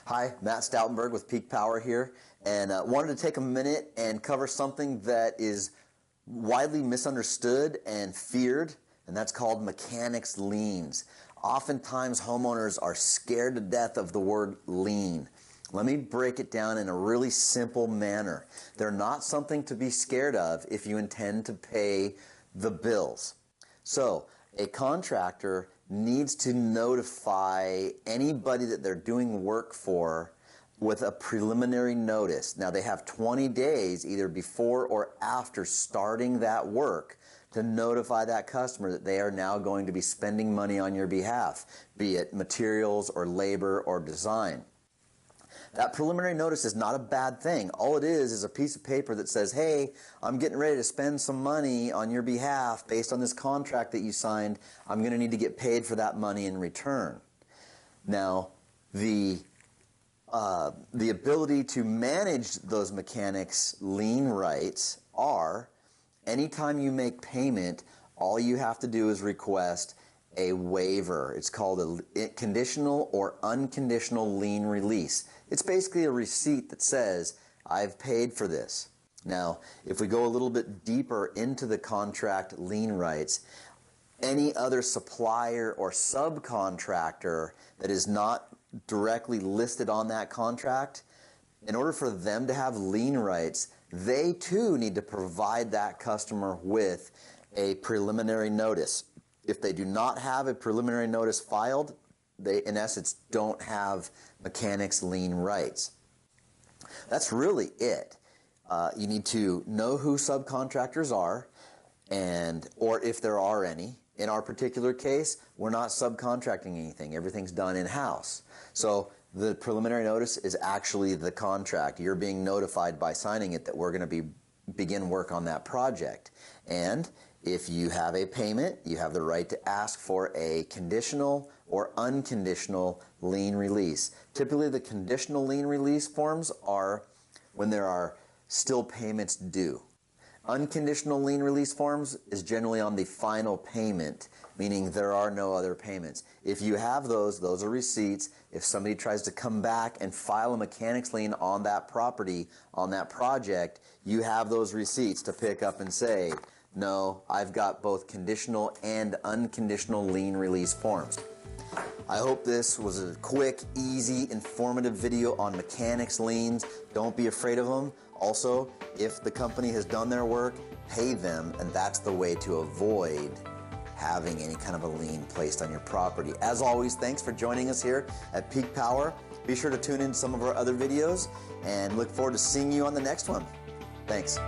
Hi, Matt Stoutenberg with Peak Power here, and wanted to take a minute and cover something that is widely misunderstood and feared, and that's called mechanics liens. Oftentimes homeowners are scared to death of the word lien. Let me break it down in a really simple manner. They're not something to be scared of if you intend to pay the bills. So, a contractor needs to notify anybody that they're doing work for with a preliminary notice. Now, they have 20 days either before or after starting that work to notify that customer that they are now going to be spending money on your behalf, be it materials or labor or design. That preliminary notice is not a bad thing. All it is a piece of paper that says, hey, I'm getting ready to spend some money on your behalf based on this contract that you signed. I'm going to need to get paid for that money in return. Now, the ability to manage those mechanics lien rights are, anytime you make payment, all you have to do is request a waiver. It's called a conditional or unconditional lien release. It's basically a receipt that says, I've paid for this. Now, if we go a little bit deeper into the contract lien rights, any other supplier or subcontractor that is not directly listed on that contract, in order for them to have lien rights, they too need to provide that customer with a preliminary notice. If they do not have a preliminary notice filed, they, in essence, don't have mechanics lien rights. That's really it. You need to know who subcontractors are, or if there are any. In our particular case, we're not subcontracting anything. Everything's done in-house. So the preliminary notice is actually the contract. You're being notified by signing it that we're going to begin work on that project. And if you have a payment, you have the right to ask for a conditional or unconditional lien release. Typically, the conditional lien release forms are when there are still payments due. Unconditional lien release forms is generally on the final payment, meaning there are no other payments. If you have those are receipts. If somebody tries to come back and file a mechanics lien on that property, on that project, you have those receipts to pick up and say, no, I've got both conditional and unconditional lien release forms. I hope this was a quick, easy, informative video on mechanics liens. Don't be afraid of them. Also, if the company has done their work, pay them, and that's the way to avoid having any kind of a lien placed on your property. As always, thanks for joining us here at Peak Power. Be sure to tune in to some of our other videos and look forward to seeing you on the next one. Thanks.